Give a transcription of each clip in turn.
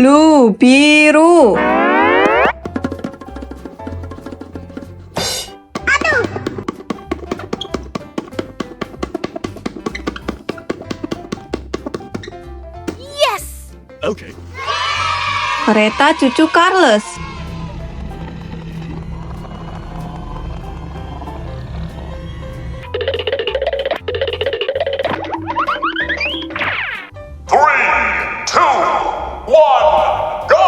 Blue, biru. Yes! Okay. Kereta cucu Charles. Three, two, one, go!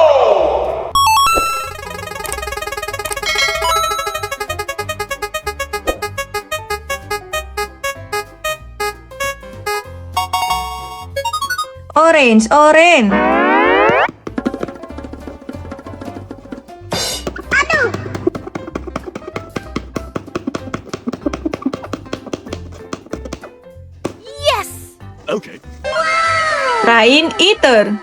Orange, orange. Yes! Okay. Rain eater.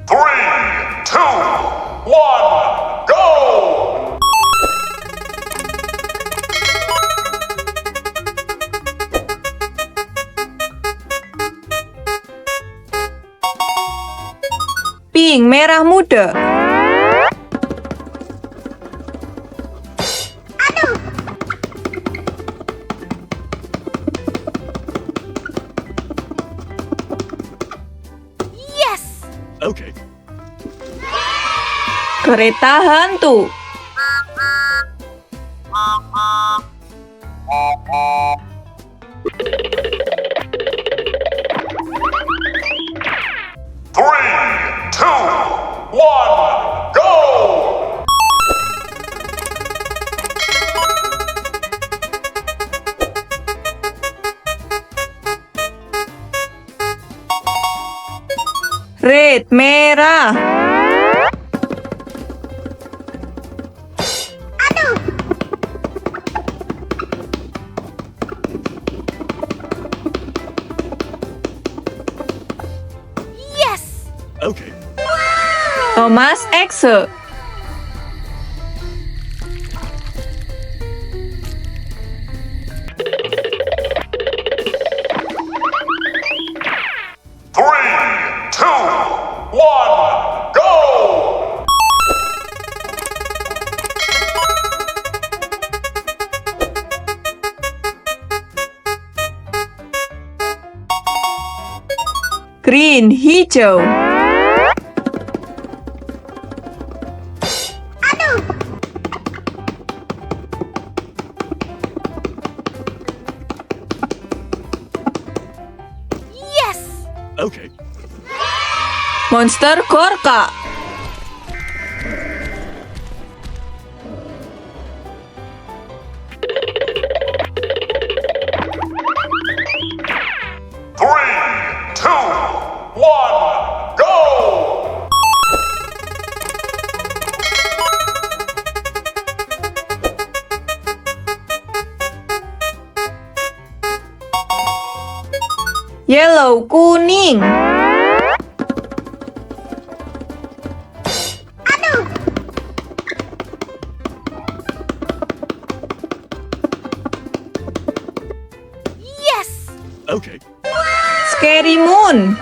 Three, two, one, go! Pink, merah muda. Yes! Okay. Kereta hantu. Three, two, one, go! Red, merah. Yes! Okay. Thomas X. Three, two, one, go! Green, hijau. Yes! Okay. Monster Gorka. Three, two, one, go! Yellow, kuning. Yes! Okay. Scary moon.